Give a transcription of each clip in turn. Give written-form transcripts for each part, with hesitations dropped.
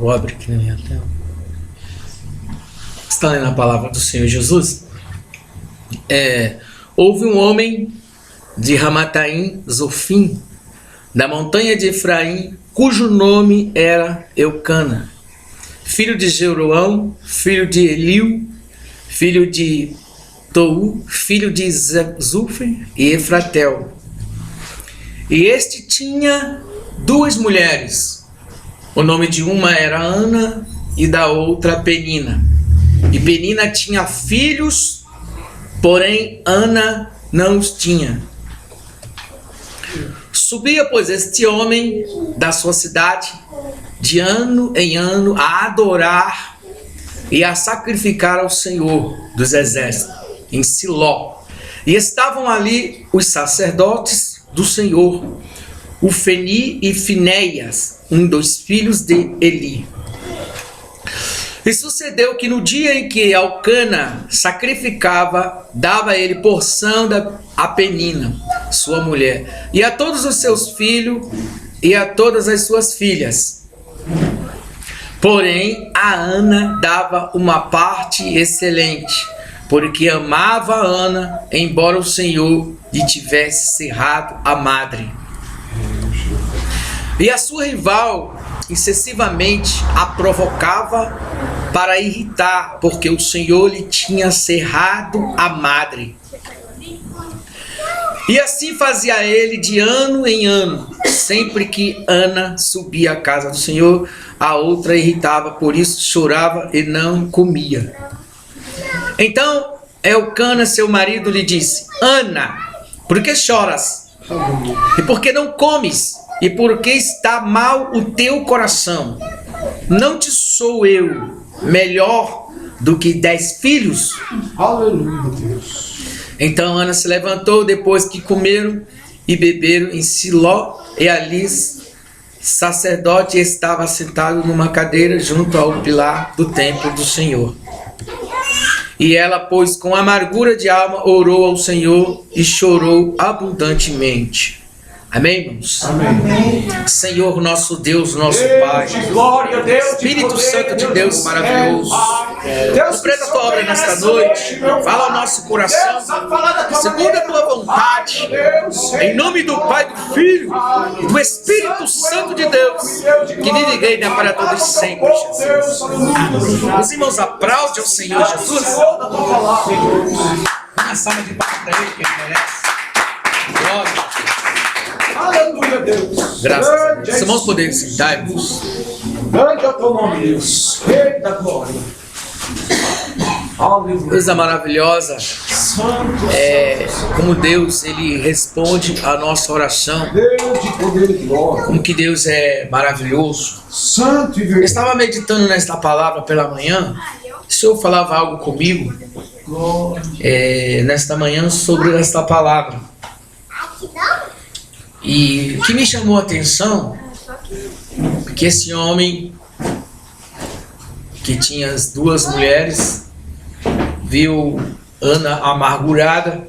Vou abrir aqui na minha tela. Está lendo a palavra do Senhor Jesus? Houve um homem de Ramataim Zofim, da montanha de Efraim, cujo nome era Eucana, filho de Jeroão, filho de Eliu, filho de Tou, filho de Zufer e Efratel. E este tinha duas mulheres. O nome de uma era Ana e da outra Penina. E Penina tinha filhos, porém Ana não os tinha. Subia, pois, este homem da sua cidade, de ano em ano, a adorar e a sacrificar ao Senhor dos Exércitos, em Siló. E estavam ali os sacerdotes do Senhor, Ofni e Finéias, dos filhos de Eli. E sucedeu que no dia em que Elcana sacrificava, dava ele porção a Penina, sua mulher, e a todos os seus filhos e a todas as suas filhas. Porém, a Ana dava uma parte excelente, porque amava a Ana, embora o Senhor lhe tivesse cerrado a madre. E a sua rival excessivamente a provocava para irritar, porque o Senhor lhe tinha cerrado a madre. E assim fazia ele de ano em ano. Sempre que Ana subia à casa do Senhor, a outra irritava, por isso chorava e não comia. Então Elcana, seu marido, lhe disse: Ana, por que choras? E por que não comes? E por que está mal o teu coração? Não te sou eu melhor do que 10 filhos? Aleluia, Deus. Então Ana se levantou depois que comeram e beberam em Siló, e ali sacerdote estava sentado numa cadeira junto ao pilar do templo do Senhor. E ela, pois, com amargura de alma, orou ao Senhor e chorou abundantemente. Amém, irmãos? Amém. Senhor, nosso Deus, nosso Pai, Glória a Deus, Espírito Santo de Deus maravilhoso, completa a tua obra nesta noite, fala ao nosso coração, segundo a tua vontade, em nome do Pai, do Filho e do Espírito Santo de Deus, que vive e reina para todos sempre, Jesus. Amém. Os irmãos aplaudem ao Senhor Jesus. Uma salva de palmas para ele, que ele merece. Glória. Aleluia, Deus. Graças a Deus. Os irmãos podem sentar, irmãos. Grande é o teu nome, Deus. Rei da glória. Aleluia. Coisa maravilhosa. Santo, Como Deus, Ele responde a nossa oração. Deus de poder e glória. Como que Deus é maravilhoso. Santo e Eu verdadeiro. estava meditando nesta palavra pela manhã. O Senhor falava algo comigo nesta manhã sobre esta palavra. E o que me chamou a atenção é que esse homem que tinha as duas mulheres viu Ana amargurada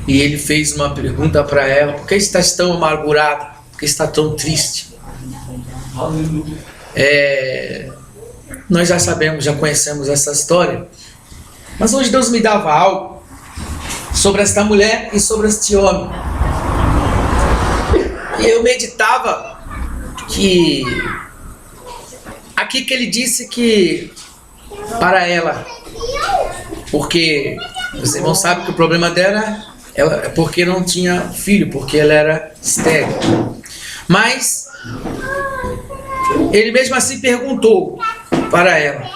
e ele fez uma pergunta para ela: por que estás tão amargurada? Por que está tão triste? Aleluia. Nós já sabemos, já conhecemos essa história, mas hoje Deus me dava algo sobre esta mulher e sobre este homem. E eu meditava que aqui que ele disse que para ela, porque os irmãos sabem que o problema dela é porque não tinha filho, porque ela era estéril. Mas ele mesmo assim perguntou para ela: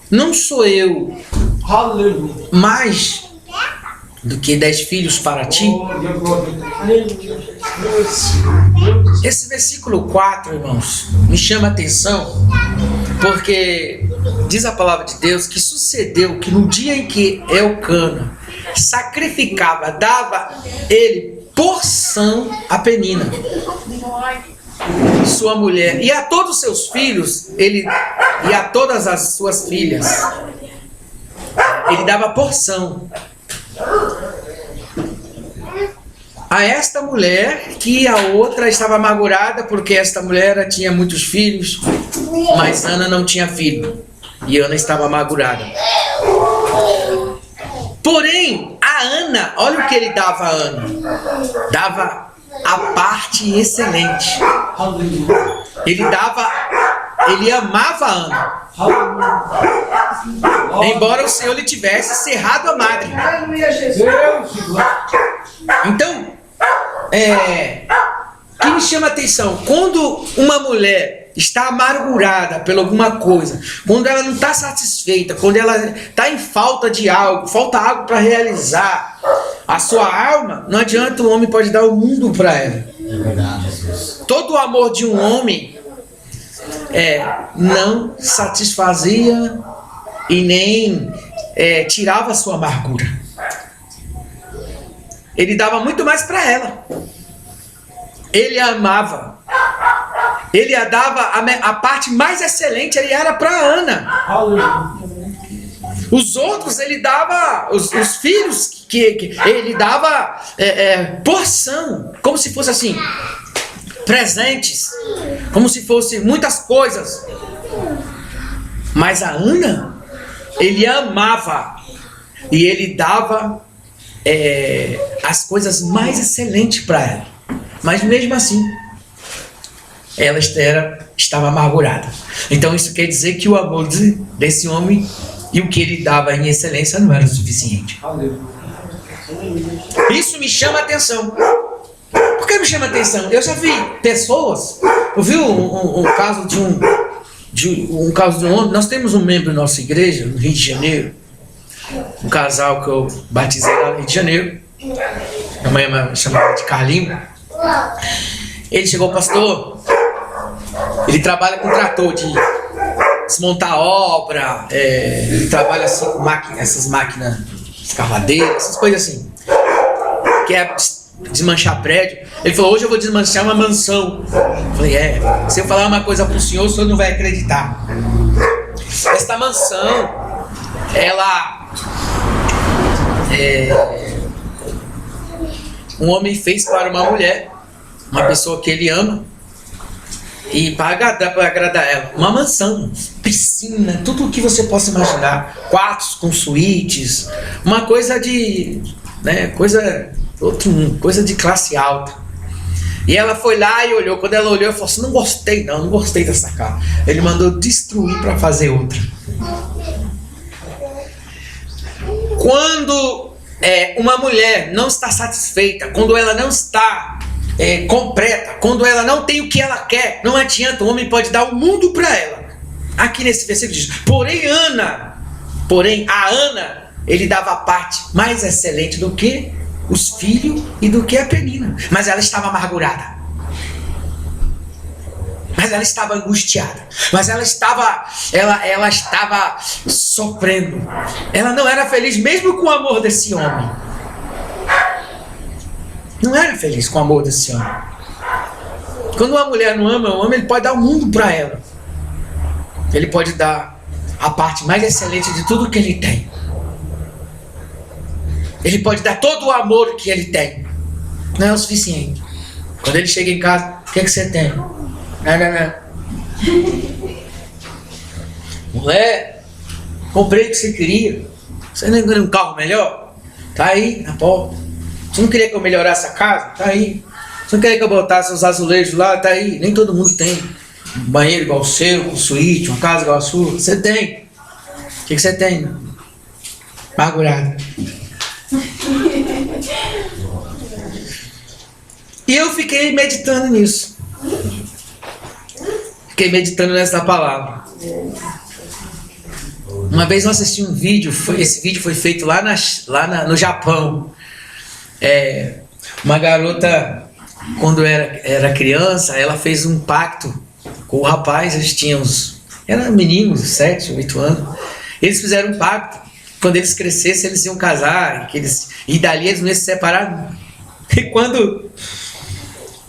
não sou eu Aleluia. mais do que 10 filhos para ti? Glória, glória. Esse versículo 4, irmãos, me chama a atenção, porque diz a palavra de Deus que sucedeu que no dia em que Elcana sacrificava, dava ele porção a Penina, sua mulher, e a todos os seus filhos, e a todas as suas filhas, ele dava porção. a esta mulher que a outra estava amargurada porque esta mulher tinha muitos filhos, mas Ana não tinha filho e Ana estava amargurada. Porém, a Ana, olha o que ele dava a Ana, dava a parte excelente. Ele amava a Ana. Embora o Senhor lhe tivesse cerrado a madre. Então, que me chama a atenção, quando uma mulher está amargurada por alguma coisa, quando ela não está satisfeita, quando ela está em falta de algo, falta algo para realizar a sua alma, não adianta, o homem pode dar o mundo para ela. Todo o amor de um homem não satisfazia e nem tirava a sua amargura. Ele dava muito mais para ela. Ele a amava. Ele a dava a parte mais excelente, ele era para Ana. Os outros ele dava, os filhos que ele dava porção, como se fosse assim, presentes, como se fosse muitas coisas. Mas a Ana, ele amava e ele dava as coisas mais excelentes para ela. Mas mesmo assim, ela estava amargurada. Então isso quer dizer que o amor desse homem e o que ele dava em excelência não era o suficiente. Isso me chama a atenção. Por que me chama a atenção? Eu já vi pessoas. Eu vi um caso de um caso de um homem. Nós temos um membro da nossa igreja no Rio de Janeiro, um casal que eu batizei lá no Rio de Janeiro. A mãe chamava de Carlinho. Ele chegou, pastor. Ele trabalha com trator de desmontar obra. Ele trabalha assim com essas máquinas escavadeiras, essas coisas assim. Que é desmanchar prédio. Ele falou, hoje eu vou desmanchar uma mansão. Eu falei, se eu falar uma coisa para o senhor não vai acreditar. Esta mansão, ela um homem fez para uma mulher, uma pessoa que ele ama, e para agradar ela, uma mansão, piscina, tudo o que você possa imaginar, quartos com suítes, uma coisa de, coisa de classe alta. E ela foi lá e olhou. Quando ela olhou, ela falou assim, não gostei dessa casa. Ele mandou destruir para fazer outra. Quando uma mulher não está satisfeita, quando ela não está completa, quando ela não tem o que ela quer, não adianta, o homem pode dar o mundo para ela. Aqui nesse versículo diz, porém a Ana, ele dava a parte mais excelente do que os filhos e do que a penina. Mas ela estava amargurada. Mas ela estava angustiada. Mas ela estava sofrendo. Ela não era feliz mesmo com o amor desse homem. Não era feliz com o amor desse homem. Quando uma mulher não ama o homem, ele pode dar o mundo para ela. Ele pode dar a parte mais excelente de tudo que ele tem. Ele pode dar todo o amor que ele tem. Não é o suficiente. Quando ele chega em casa, o que você tem? Não. Mulher, comprei o que você queria. Você não queria um carro melhor? Tá aí na porta. Você não queria que eu melhorasse a casa? Tá aí. Você não queria que eu botasse os azulejos lá? Tá aí. Nem todo mundo tem um banheiro igual o seu, com suíte, uma casa igual a sua. Você tem. O que você tem? Amargurado. E eu fiquei meditando nisso. Fiquei meditando nessa palavra. Uma vez eu assisti um vídeo, esse vídeo foi feito lá no Japão. Uma garota, quando era criança, ela fez um pacto com o rapaz. Eles tinham eram meninos, 7, 8 anos. Eles fizeram um pacto. Quando eles crescessem, eles iam casar. E dali eles não iam se separar. E quando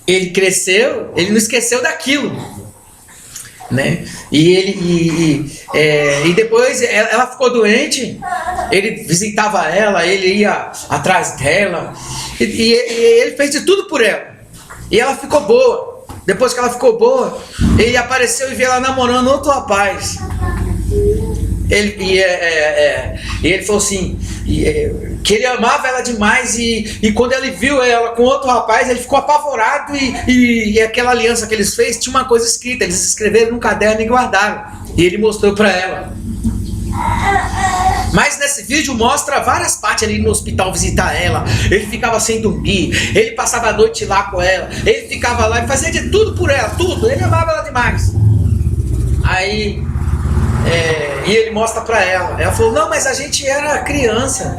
ele cresceu, ele não esqueceu daquilo, né? E depois ela ficou doente. Ele visitava ela, ele ia atrás dela. E ele fez de tudo por ela. E ela ficou boa. Depois que ela ficou boa, ele apareceu e viu ela namorando outro rapaz. Ele falou assim, que ele amava ela demais, e quando ele viu ela com outro rapaz, ele ficou apavorado, e aquela aliança que eles fez tinha uma coisa escrita, eles escreveram num caderno e guardaram, e ele mostrou para ela. Mas nesse vídeo mostra várias partes ali no hospital visitar ela. Ele ficava sem dormir, ele passava a noite lá com ela, ele ficava lá e fazia de tudo por ela, tudo, ele amava ela demais. Aí e ele mostra pra ela. Ela falou, não, mas a gente era criança.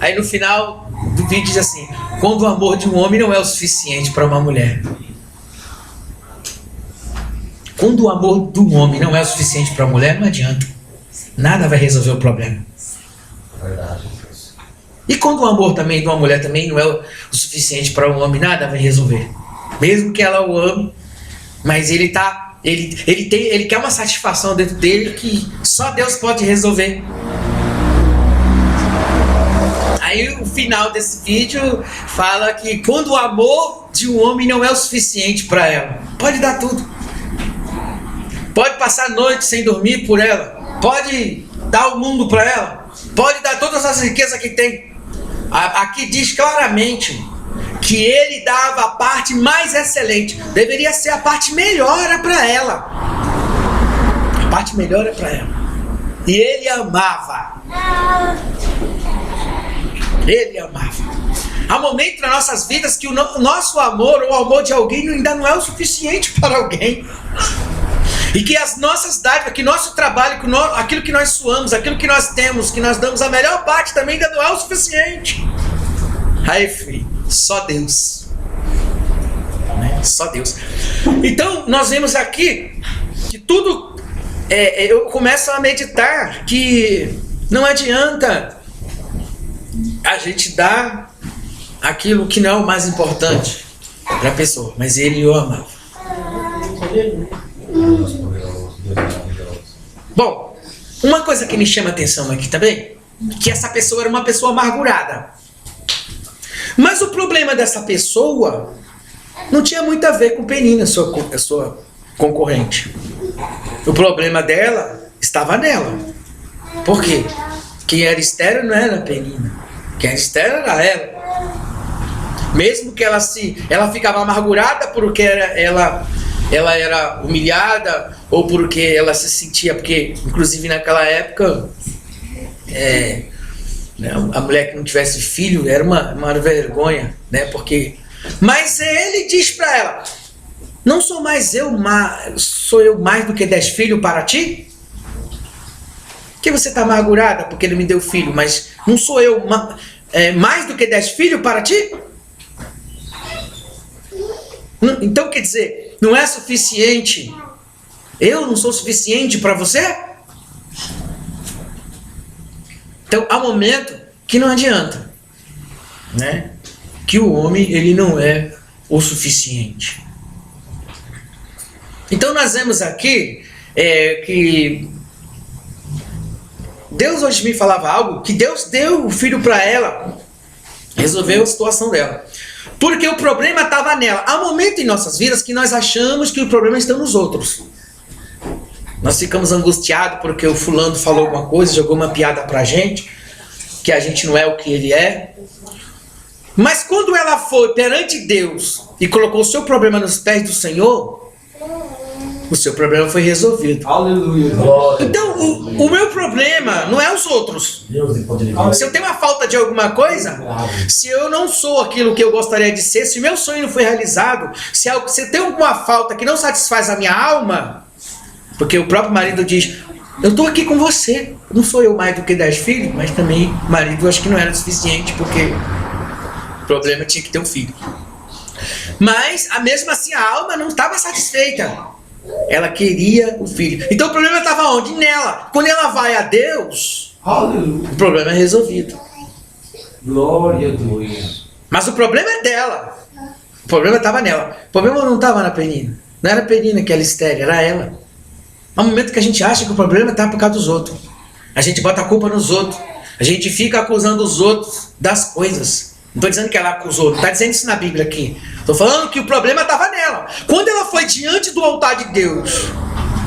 Aí no final do vídeo diz assim, quando o amor de um homem não é o suficiente para uma mulher. Quando o amor de um homem não é o suficiente para uma mulher, não adianta. Nada vai resolver o problema. E quando o amor também de uma mulher também não é o suficiente para um homem, nada vai resolver. Mesmo que ela o ame, mas ele quer uma satisfação dentro dele que só Deus pode resolver. Aí o final desse vídeo fala que quando o amor de um homem não é o suficiente para ela, pode dar tudo. Pode passar a noite sem dormir por ela, pode dar o mundo para ela, pode dar todas as riquezas que tem. Aqui diz claramente que ele dava a parte mais excelente. Deveria ser a parte melhor para ela. A parte melhor é para ela. E ele amava. Ele amava. Há momentos nas nossas vidas que o nosso amor ou o amor de alguém ainda não é o suficiente para alguém. E que as nossas dádivas, que nosso trabalho, aquilo que nós suamos, aquilo que nós temos, que nós damos a melhor parte também ainda não é o suficiente. Aí, filho, só Deus. Né? Só Deus. Então, nós vemos aqui que tudo... eu começo a meditar que não adianta a gente dar aquilo que não é o mais importante para a pessoa, mas ele o amava. Bom, uma coisa que me chama a atenção aqui também, que essa pessoa era uma pessoa amargurada. Mas o problema dessa pessoa não tinha muito a ver com Penina, a sua concorrente. O problema dela estava nela. Por quê? Quem era estéril não era a Penina. Quem era estéril era ela. Mesmo que ela ficava amargurada porque ela era humilhada, ou porque ela se sentia, porque inclusive naquela época a mulher que não tivesse filho era uma vergonha, né? Mas ele diz para ela, não sou eu mais do que 10 filhos para ti? Que você está amargurada porque ele me deu filho, mas não sou eu mais do que 10 filhos para ti? Então quer dizer, não é suficiente? Eu não sou suficiente para você? Então há momento que não adianta, né? Que o homem ele não é o suficiente. Então nós vemos aqui que Deus hoje me falava algo, que Deus deu o filho para ela, resolveu a situação dela. Porque o problema estava nela. Há momentos em nossas vidas que nós achamos que o problema está nos outros. Nós ficamos angustiados porque o fulano falou alguma coisa, jogou uma piada pra gente, que a gente não é o que ele é. Mas quando ela foi perante Deus e colocou o seu problema nos pés do Senhor, o seu problema foi resolvido. Aleluia. Então, o meu problema não é os outros. Se eu tenho uma falta de alguma coisa, se eu não sou aquilo que eu gostaria de ser, se meu sonho não foi realizado, se eu tenho alguma falta que não satisfaz a minha alma, porque o próprio marido diz, eu estou aqui com você, não sou eu mais do que 10 filhos, mas também o marido acho que não era suficiente, porque o problema tinha que ter um filho. Mas, mesmo assim, a alma não estava satisfeita. Ela queria o filho. Então o problema estava onde? Nela. Quando ela vai a Deus, o problema é resolvido. Glória a Deus. Mas o problema é dela. O problema estava nela. O problema não estava na Penina. Não era a Penina que era estéril, era ela. Há um momento que a gente acha que o problema está por causa dos outros. A gente bota a culpa nos outros. A gente fica acusando os outros das coisas. Não estou dizendo que ela acusou, não está dizendo isso na Bíblia aqui. Estou falando que o problema estava nela. Quando ela foi diante do altar de Deus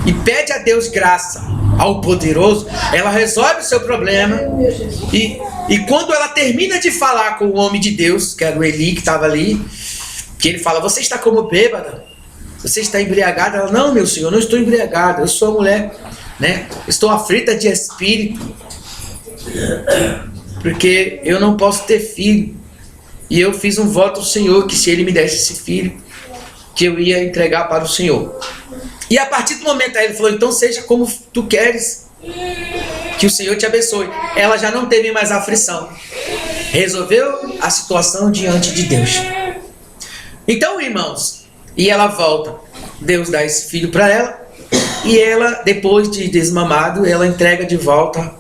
e pede a Deus graça ao poderoso, ela resolve o seu problema. E quando ela termina de falar com o homem de Deus, que era o Eli que estava ali, que ele fala: você está como bêbada? Você está embriagada? Ela: não, meu senhor, não estou embriagada. Eu sou a mulher, né? Estou aflita de espírito, porque eu não posso ter filho. E eu fiz um voto ao Senhor que se ele me desse esse filho, que eu ia entregar para o Senhor. E a partir do momento aí ele falou: então seja como tu queres, que o Senhor te abençoe. Ela já não teve mais aflição. Resolveu a situação diante de Deus. Então, irmãos, e ela volta. Deus dá esse filho para ela. E ela, depois de desmamado, ela entrega de volta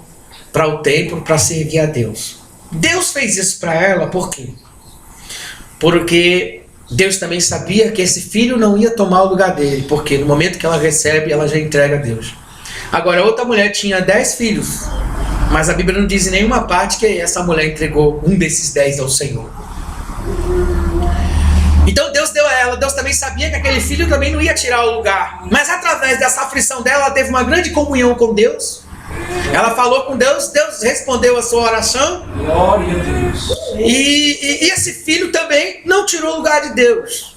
para o templo para servir a Deus. Deus fez isso para ela por quê? Porque Deus também sabia que esse filho não ia tomar o lugar dele, porque no momento que ela recebe, ela já entrega a Deus. Agora, outra mulher tinha 10 filhos, mas a Bíblia não diz em nenhuma parte que essa mulher entregou um desses 10 ao Senhor. Então Deus deu a ela. Deus também sabia que aquele filho também não ia tirar o lugar, mas através dessa aflição dela, ela teve uma grande comunhão com Deus. Ela falou com Deus, Deus respondeu a sua oração. Glória a Deus. E esse filho também não tirou o lugar de Deus,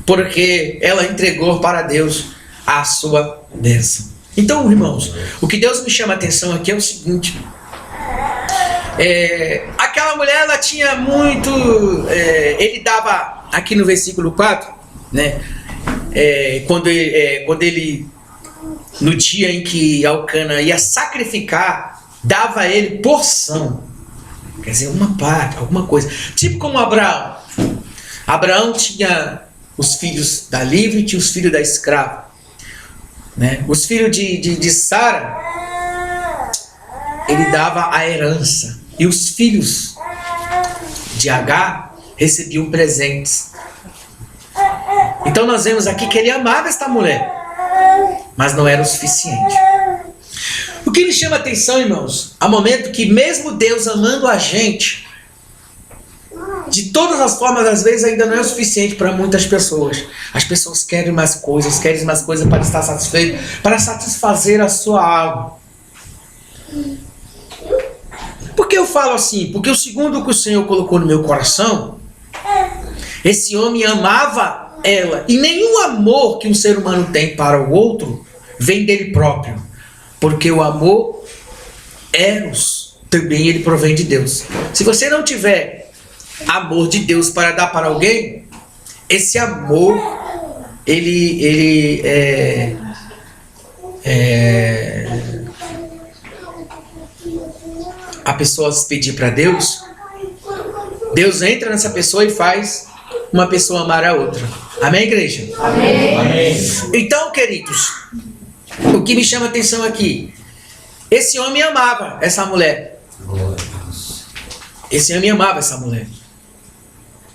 porque ela entregou para Deus a sua bênção. Então, irmãos, o que Deus me chama a atenção aqui é o seguinte: aquela mulher, ela tinha muito, ele dava, aqui no versículo 4, né, quando ele, no dia em que Elcana ia sacrificar, dava a ele porção, quer dizer, uma parte, alguma coisa, tipo como Abraão. Abraão tinha os filhos da livre e tinha os filhos da escrava, né? Os filhos de Sara, ele dava a herança, e os filhos de Agar recebiam presentes. Então nós vemos aqui que ele amava esta mulher, mas não era o suficiente. O que me chama a atenção, irmãos, há momento que mesmo Deus amando a gente, de todas as formas, às vezes ainda não é o suficiente para muitas pessoas. As pessoas querem mais coisas para estar satisfeito, para satisfazer a sua alma. Por que eu falo assim? Porque o segundo que o Senhor colocou no meu coração, esse homem amava ela, e nenhum amor que um ser humano tem para o outro vem dele próprio, porque o amor, eros, também ele provém de Deus. Se você não tiver amor de Deus para dar para alguém, esse amor, a pessoa se pedir para Deus, Deus entra nessa pessoa e faz uma pessoa amar a outra. Amém, igreja? Amém. Amém. Então, queridos, o que me chama a atenção aqui, esse homem amava essa mulher. Esse homem amava essa mulher.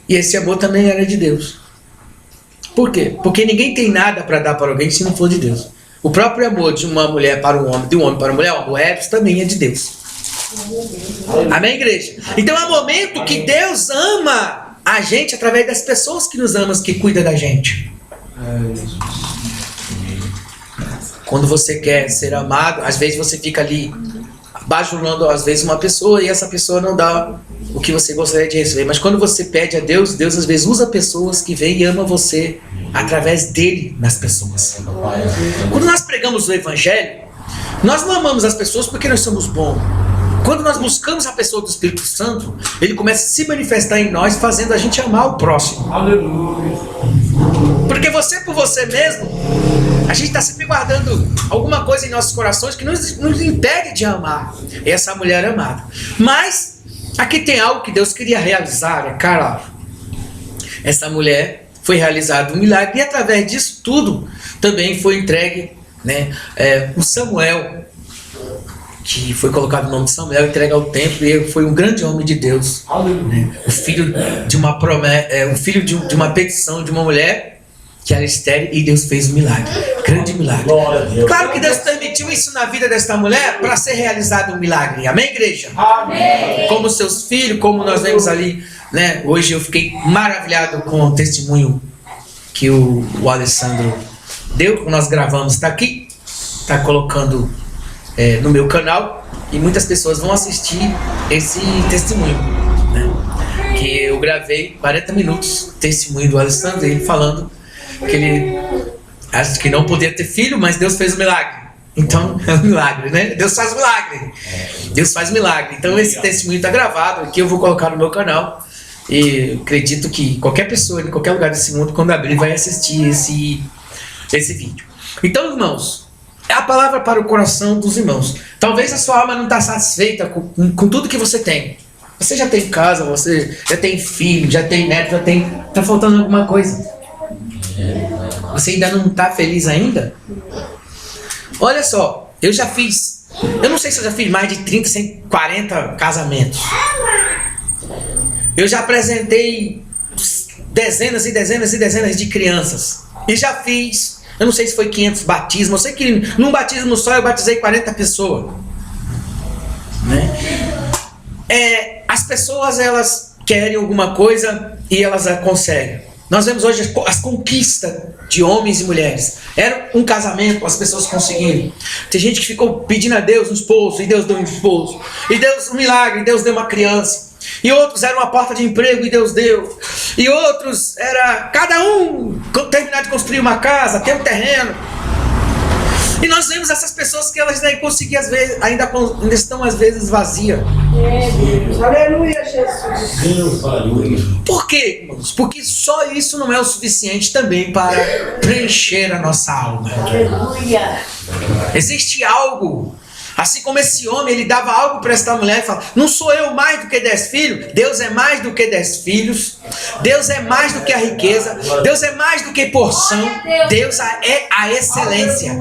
E esse amor também era de Deus. Por quê? Porque ninguém tem nada para dar para alguém se não for de Deus. O próprio amor de uma mulher para um homem, de um homem para uma mulher, o amor eros, também é de Deus. Amém, igreja? Então é um momento que Deus ama a gente através das pessoas que nos amam, que cuidam da gente. Quando você quer ser amado, às vezes você fica ali bajulando às vezes uma pessoa e essa pessoa não dá o que você gostaria de receber. Mas quando você pede a Deus, Deus às vezes usa pessoas que vêm e amam você através dele nas pessoas. Quando nós pregamos o Evangelho, nós não amamos as pessoas porque nós somos bons. Quando nós buscamos a pessoa do Espírito Santo, ele começa a se manifestar em nós, fazendo a gente amar o próximo. Aleluia. Porque você por você mesmo, a gente está sempre guardando alguma coisa em nossos corações que nos impede de amar essa mulher amada. Mas aqui tem algo que Deus queria realizar, cara. Essa mulher foi realizado um milagre e através disso tudo também foi entregue, né, o Samuel, que foi colocado o nome de Samuel, entregue ao templo, e ele foi um grande homem de Deus, né? O filho de uma promessa, o filho de uma petição de uma mulher que era estéril, e Deus fez um milagre, grande milagre. Claro que Deus permitiu isso na vida desta mulher para ser realizado um milagre. Amém, igreja? Amém. Como seus filhos, como nós vemos ali né? Hoje eu fiquei maravilhado com o testemunho que o Alessandro deu, que nós gravamos, está aqui, está colocando no meu canal, e muitas pessoas vão assistir esse testemunho, né? Que eu gravei 40 minutos, testemunho do Alessandro, ele falando que ele acha que não podia ter filho, mas Deus fez um milagre. Então é um milagre, né? Deus faz milagre. Deus faz milagre. Então esse testemunho está gravado aqui, eu vou colocar no meu canal. E eu acredito que qualquer pessoa, em qualquer lugar desse mundo, quando abrir, vai assistir esse vídeo. Então, irmãos, é a palavra para o coração dos irmãos. Talvez a sua alma não está satisfeita com tudo que você tem. Você já tem casa, você já tem filho, já tem neto, está faltando alguma coisa. Você ainda não está feliz ainda? Olha só, eu não sei se eu já fiz mais de 30, 40 casamentos. Eu já apresentei dezenas e dezenas e dezenas de crianças. E já fiz, eu não sei se foi 500 batismos. Eu sei que num batismo só eu batizei 40 pessoas. Né? As pessoas, elas querem alguma coisa e elas a conseguem. Nós vemos hoje as conquistas de homens e mulheres. Era um casamento, as pessoas conseguiram. Tem gente que ficou pedindo a Deus um esposo, e Deus deu um esposo. E Deus, um milagre, Deus deu uma criança. E outros eram uma porta de emprego e Deus deu. E outros era cada um terminar de construir uma casa, ter um terreno. E nós vemos essas pessoas que elas nem conseguiam, às vezes, ainda estão às vezes vazias. Aleluia, Jesus. Deus, aleluia. Por quê, irmãos? Porque só isso não é o suficiente também para preencher a nossa alma. Aleluia. Existe algo. Assim como esse homem, ele dava algo para esta mulher e falava: não sou eu mais do que 10 filhos? Deus é mais do que 10 filhos. Deus é mais do que a riqueza. Deus é mais do que porção. Deus é a excelência.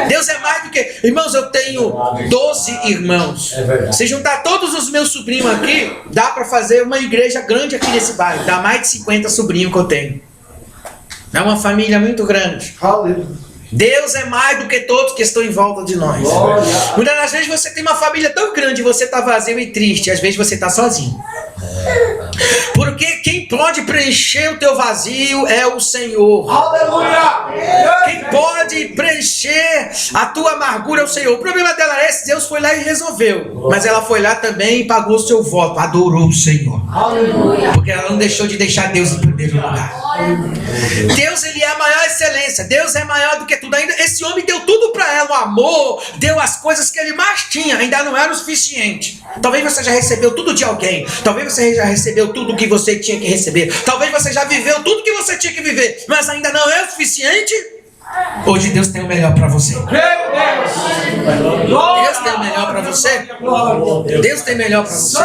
Deus é mais do que... Irmãos, eu tenho 12 irmãos. Se juntar todos os meus sobrinhos aqui, dá para fazer uma igreja grande aqui nesse bairro. Dá mais de 50 sobrinhos que eu tenho. É uma família muito grande. Aleluia. Deus é mais do que todos que estão em volta de nós. Muitas das vezes você tem uma família tão grande e você está vazio e triste. Às vezes você está sozinho. Porque quem pode preencher o teu vazio é o Senhor. Aleluia. Quem pode preencher a tua amargura é o Senhor. O problema dela é esse: Deus foi lá e resolveu. Mas ela foi lá também e pagou o seu voto. Adorou o Senhor. Aleluia. Porque ela não deixou de deixar Deus em primeiro lugar. Deus, ele é a maior excelência. Deus é maior do que tudo. Ainda esse homem deu tudo para ela, o amor, deu as coisas que ele mais tinha, ainda não era o suficiente. Talvez você já recebeu tudo de alguém. Talvez você já recebeu tudo que você tinha que receber. Talvez você já viveu tudo que você tinha que viver, mas ainda não é o suficiente. Hoje Deus tem o melhor para você. Deus tem o melhor para você. Deus tem o melhor para você.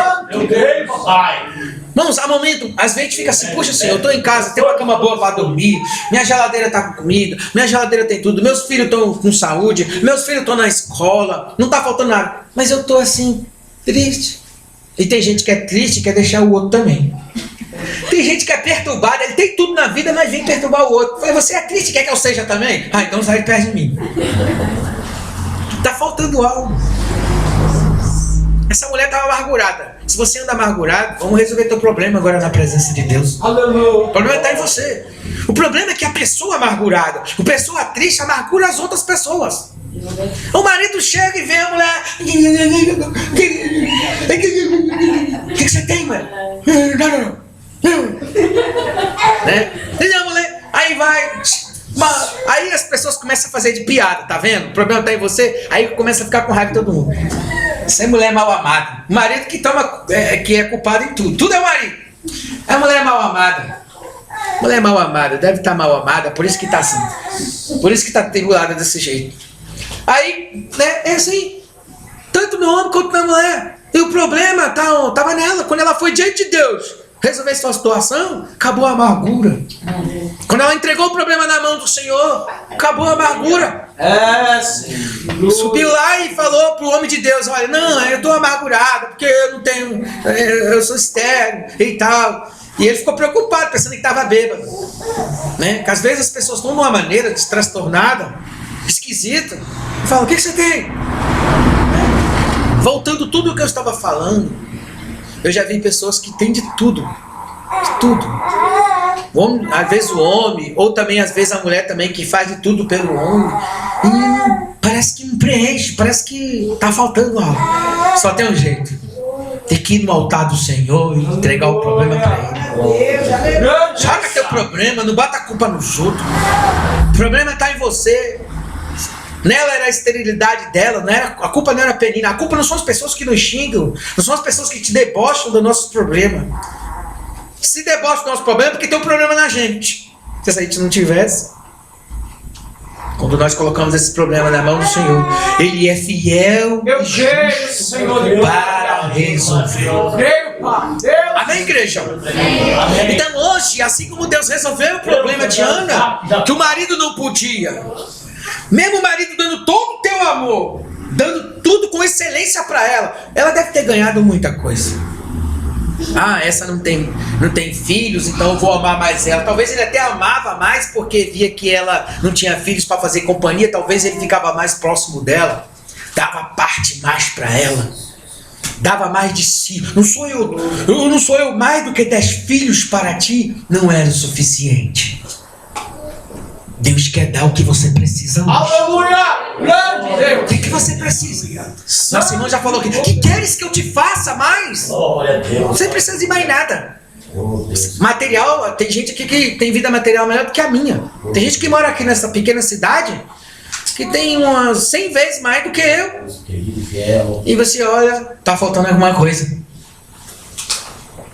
Irmãos, há momento, às vezes fica assim: puxa, Senhor, eu estou em casa, tenho uma cama boa para dormir, minha geladeira está com comida, minha geladeira tem tudo, meus filhos estão com saúde, meus filhos estão na escola, não está faltando nada. Mas eu estou assim, triste. E tem gente que é triste e quer deixar o outro também. Tem gente que é perturbada, ele tem tudo na vida, mas vem perturbar o outro. Eu falei: você é triste e quer que eu seja também? Ah, então sai de perto de mim. Está faltando algo. Essa mulher estava amargurada. Se você anda amargurado, vamos resolver teu problema agora na presença de Deus. Aleluia. O problema está em você. O problema é que a pessoa amargurada, a pessoa triste, amargura as outras pessoas. O marido chega e vê a mulher: o que você tem, mãe? Não. Né? E a mulher, aí vai... Aí as pessoas começam a fazer de piada, tá vendo? O problema tá em você. Aí começa a ficar com raiva de todo mundo. Essa é mulher mal amada. O marido que que é culpado em tudo. Tudo é o marido. A mulher é mal amada. Mulher mal amada, deve estar mal amada, por isso que tá assim. Por isso que tá tribulada desse jeito. Aí, né, é assim. Tanto no homem quanto na mulher. E o problema tava nela. Quando ela foi diante de Deus resolver sua situação, acabou a amargura. Quando ela entregou o problema na mão do Senhor, acabou a amargura. Sim. Subiu lá e falou pro homem de Deus: olha, não, eu estou amargurada, porque eu não tenho, eu sou estéril e tal. E ele ficou preocupado, pensando que estava bêbado. Né? Porque às vezes as pessoas estão de uma maneira transtornada, esquisita, e falam: o que você tem? Voltando tudo o que eu estava falando, Eu já vi pessoas que têm de tudo. De tudo. Às vezes o homem, ou também às vezes a mulher também, que faz de tudo pelo homem. E parece que não preenche, parece que tá faltando algo. Só tem um jeito. Tem que ir no altar do Senhor e entregar o problema para Ele. Joga teu problema, não bota a culpa nos outros. O problema está em você. Nela era a esterilidade dela, a culpa não era a Penina. A culpa não são as pessoas que nos xingam, não são as pessoas que te debocham dos nossos problemas. Se debocha do nosso problema é porque tem um problema na gente. Se a gente não tivesse, quando nós colocamos esse problema na mão do Senhor, Ele é fiel Eu creio, Senhor Deus, para resolver. creio, Pai. Deus. Amém, igreja? Então hoje, assim como Deus resolveu o problema de Ana, que o marido não podia, mesmo o marido dando todo o teu amor, dando tudo com excelência para ela deve ter ganhado muita coisa. Essa não tem filhos, então eu vou amar mais ela. Talvez ele até amava mais porque via que ela não tinha filhos para fazer companhia. Talvez ele ficava mais próximo dela, dava parte mais para ela, dava mais de si. Não sou eu mais do que 10 filhos para ti. Não era o suficiente. Deus quer dar o que você precisa hoje. Aleluia! Grande Deus! O que você precisa? Nossa irmã já falou aqui. Que queres que eu te faça mais? Você não precisa de mais nada. Material, tem gente aqui que tem vida material melhor do que a minha. Tem gente que mora aqui nessa pequena cidade que tem umas 100 vezes mais do que eu. E você olha, tá faltando alguma coisa.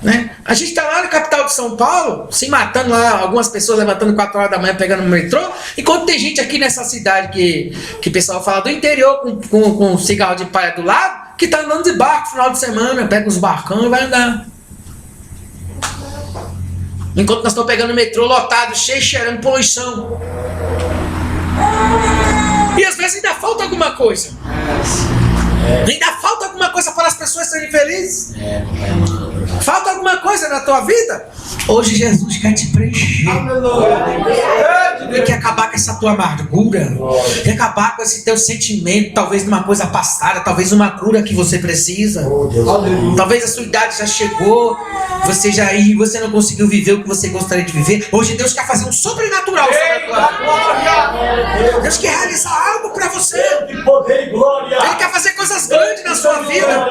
Né? A gente tá lá na capital de São Paulo, se matando lá, algumas pessoas levantando 4 horas da manhã pegando o metrô, enquanto tem gente aqui nessa cidade que o pessoal fala do interior com um cigarro de palha do lado, que tá andando de barco no final de semana, pega os barcão e vai andar. Enquanto nós estamos pegando o metrô lotado, cheio, cheirando poluição. E às vezes ainda falta alguma coisa. Ainda falta alguma coisa para as pessoas serem felizes. Falta alguma coisa na tua vida? Hoje Jesus quer te preencher. Ele quer acabar com essa tua amargura. Quer acabar com esse teu sentimento. Talvez numa coisa passada. Talvez uma cura que você precisa. Talvez a sua idade já chegou. Você não conseguiu viver o que você gostaria de viver. Hoje Deus quer fazer um sobrenatural sobre a tua vida. Deus quer realizar algo para você. Ele quer fazer coisas grandes na sua vida.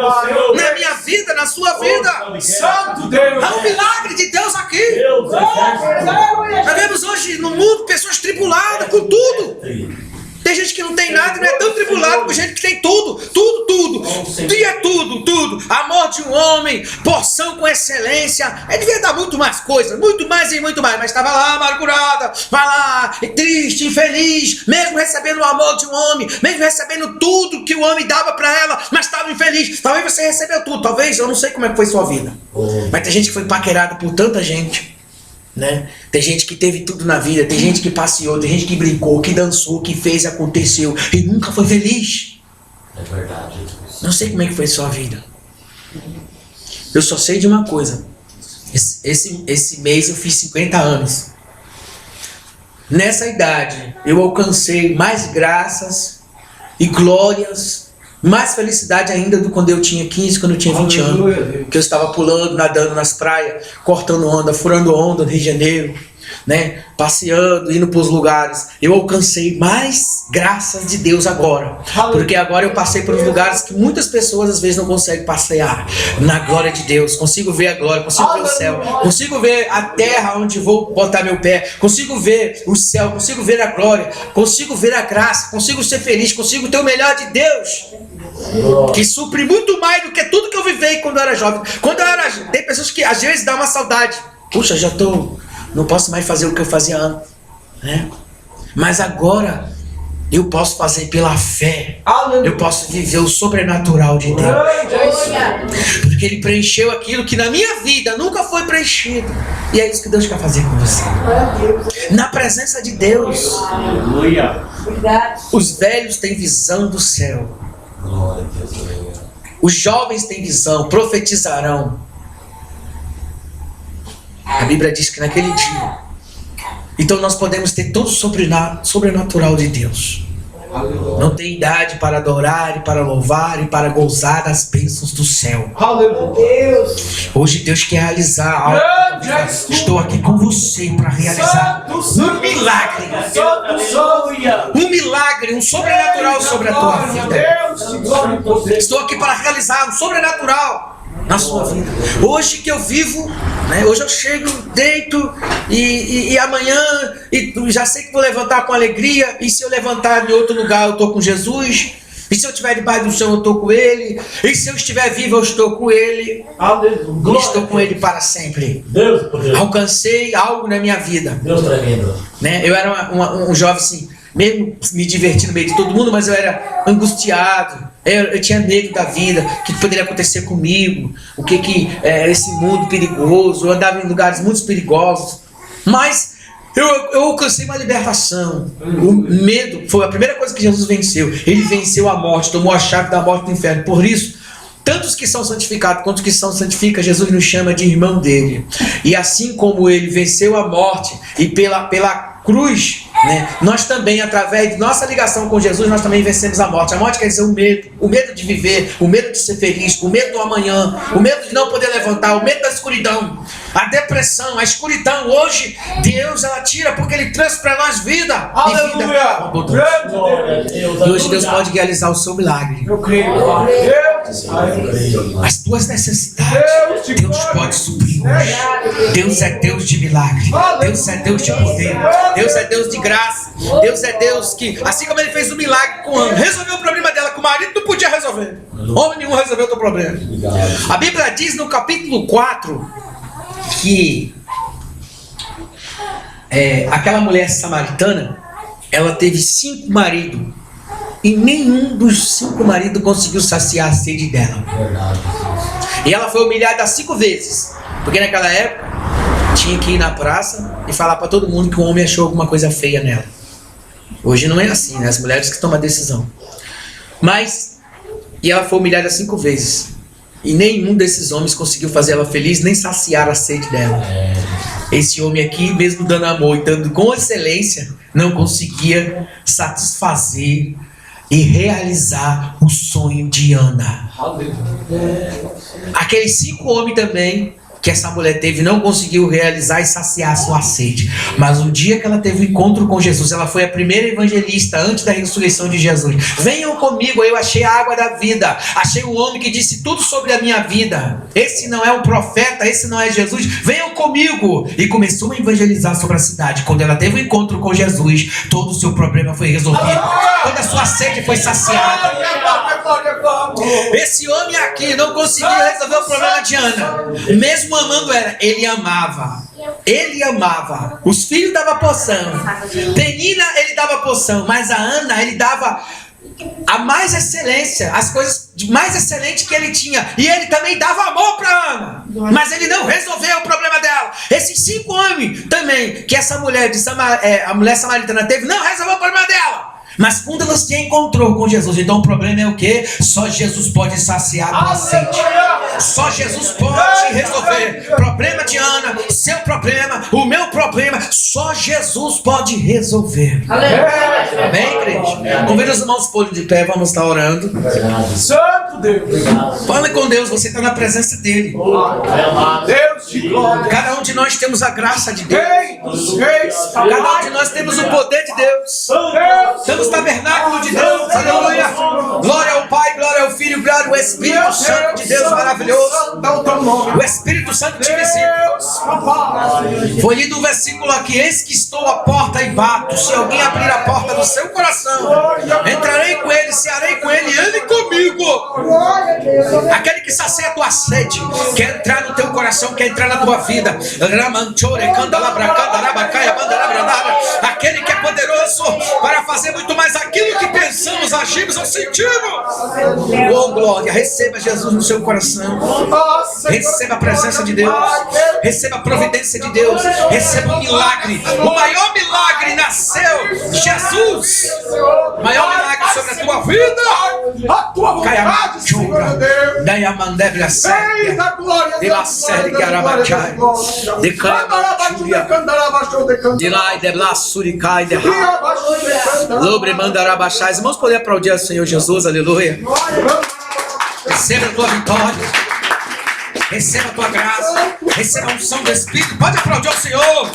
Na minha vida, na sua vida. Santo Deus! Há um milagre de Deus aqui. Nós vemos hoje no mundo pessoas tribuladas com tudo. Tem gente que não tem nada e não é tão tribulado como gente que tem tudo. E é tudo. Amor de um homem, porção com excelência. Ele devia dar muito mais coisa, muito mais e muito mais. Mas estava lá amargurada, vai lá, triste, infeliz, mesmo recebendo o amor de um homem, mesmo recebendo tudo que o homem dava para ela, mas estava infeliz. Talvez você recebeu tudo, talvez, eu não sei como é que foi sua vida. Mas tem gente que foi paquerada por tanta gente. Né? Tem gente que teve tudo na vida, tem gente que passeou, tem gente que brincou, que dançou, que fez e aconteceu e nunca foi feliz. É verdade. Não sei como é que foi a sua vida. Eu só sei de uma coisa. Esse mês eu fiz 50 anos. Nessa idade eu alcancei mais graças e glórias, mais felicidade ainda do que quando eu tinha 15, quando eu tinha 20 anos. Que eu estava pulando, nadando nas praias, cortando onda, furando onda no Rio de Janeiro, né? Passeando, indo para os lugares. Eu alcancei mais graças de Deus agora. Porque agora eu passei por uns lugares que muitas pessoas às vezes não conseguem passear. Na glória de Deus. Consigo ver a glória, consigo ver o céu. Consigo ver a terra onde vou botar meu pé. Consigo ver o céu, consigo ver a glória. Consigo ver a graça, consigo ser feliz. Consigo ter o melhor de Deus. Que supre muito mais do que tudo que eu vivei quando eu era jovem. Tem pessoas que às vezes dá uma saudade. Puxa, não posso mais fazer o que eu fazia antes, né? Mas agora eu posso fazer pela fé. Eu posso viver o sobrenatural de Deus. Porque Ele preencheu aquilo que na minha vida nunca foi preenchido. E é isso que Deus quer fazer com você. Na presença de Deus. Aleluia. Os velhos têm visão do céu. Os jovens têm visão, profetizarão. A Bíblia diz que naquele dia. Então nós podemos ter todo o sobrenatural de Deus. Não tem idade para adorar e para louvar e para gozar das bênçãos do céu. Aleluia. Deus. Hoje Deus quer realizar algo. Estou aqui com você para realizar um milagre. Um milagre, um sobrenatural sobre a tua vida. Estou aqui para realizar um sobrenatural na sua vida. Hoje que eu vivo, né? Hoje eu chego, deito e amanhã e já sei que vou levantar com alegria. E se eu levantar em outro lugar, eu estou com Jesus. E se eu estiver debaixo do chão, eu estou com Ele. E se eu estiver vivo, eu estou com Ele. E estou com Ele para sempre. Deus, poder. Alcancei algo na minha vida. Deus tremendo. Né? Eu era um jovem assim, mesmo me divertindo no meio de todo mundo, mas eu era angustiado. Eu tinha medo da vida, o que poderia acontecer comigo, o que esse mundo perigoso. Eu andava em lugares muito perigosos, mas eu alcancei uma libertação. O medo foi a primeira coisa que Jesus venceu. Ele venceu a morte, tomou a chave da morte do inferno. Por isso, tantos que são santificados quanto que são santificados, Jesus nos chama de irmão dele. E assim como ele venceu a morte e pela cruz, né, nós também, através de nossa ligação com Jesus, nós também vencemos a morte. A morte quer dizer o medo de viver, o medo de ser feliz, o medo do amanhã, o medo de não poder levantar, o medo da escuridão, a depressão, a escuridão. Hoje, Deus ela tira porque Ele trouxe para nós vida. Aleluia. E hoje Deus pode realizar o seu milagre. Eu creio. As tuas necessidades, Deus pode suprir hoje. Deus é Deus de milagre. Deus é Deus de poder. Deus é Deus de graça. Deus é Deus que, assim como Ele fez o milagre com Ana, resolveu o problema dela, que o marido não podia resolver. Homem nenhum resolveu o teu problema. A Bíblia diz no capítulo 4 que aquela mulher samaritana, ela teve 5 maridos e nenhum dos 5 maridos conseguiu saciar a sede dela. E ela foi humilhada 5 vezes, porque naquela época tinha que ir na praça e falar para todo mundo que o homem achou alguma coisa feia nela. Hoje não é assim, né? As mulheres que tomam a decisão. E ela foi humilhada 5 vezes. E nenhum desses homens conseguiu fazer ela feliz, nem saciar a sede dela. Esse homem aqui, mesmo dando amor e dando com excelência, não conseguia satisfazer e realizar o sonho de Ana. Aqueles 5 homens também que essa mulher teve, não conseguiu realizar e saciar a sua sede. Mas o dia que ela teve o encontro com Jesus, ela foi a primeira evangelista antes da ressurreição de Jesus. Venham comigo, eu achei a água da vida. Achei um homem que disse tudo sobre a minha vida. Esse não é um profeta, esse não é Jesus. Venham comigo. E começou a evangelizar sobre a cidade. Quando ela teve o encontro com Jesus, todo o seu problema foi resolvido. Toda a sua sede foi saciada. Esse homem aqui não conseguiu resolver o problema de Ana. Mesmo amando ela, ele amava. Ele amava. Os filhos davam poção. Penina, ele dava poção. Mas a Ana, ele dava a mais excelência, as coisas de mais excelente que ele tinha. E ele também dava amor para Ana. Mas ele não resolveu o problema dela. Esses 5 homens também, que essa mulher, a mulher samaritana teve, não resolveu o problema dela. Mas quando ela se encontrou com Jesus, então o problema é o quê? Só Jesus pode saciar a tua sede. Só Jesus pode resolver. Problema de Ana, seu problema, o meu problema, só Jesus pode resolver. Amém, igreja? Convida os irmãos por de pé, vamos estar orando. Santo Deus. Fale com Deus, você está na presença dele. Deus de glória. Cada um de nós temos a graça de Deus. Rei dos reis. Cada um de nós temos o poder de Deus. Temos o tabernáculo de Deus. Aleluia. Glória ao Pai, glória ao Filho, glória ao Espírito Santo de Deus maravilhoso. O Espírito Santo te visita. Foi lido o versículo aqui: eis que estou à porta e bato. Se alguém abrir a porta do seu coração, entrarei com ele, cearei com ele e ele comigo. Aquele que sacia a tua sede, quer entrar no teu coração, quer entrar na tua vida. Aquele que é poderoso para fazer muito mais aquilo que pensamos, agimos ou sentimos. Oh glória, receba Jesus no seu coração. Receba a presença de Deus. Receba a providência de Deus. Receba o milagre. O maior milagre nasceu. Jesus. O maior milagre sobre a tua vida. A tua vontade, Senhor Deus. Dayamandebra séria. Eis a glória De la série Garabachai. De Candarabachai. De lá de lá suricai de Lobre mandarabachá. Os irmãos podem aplaudir ao Senhor Jesus, aleluia. Receba a tua vitória. Receba a tua graça. Receba a unção do Espírito. Pode aplaudir ao Senhor.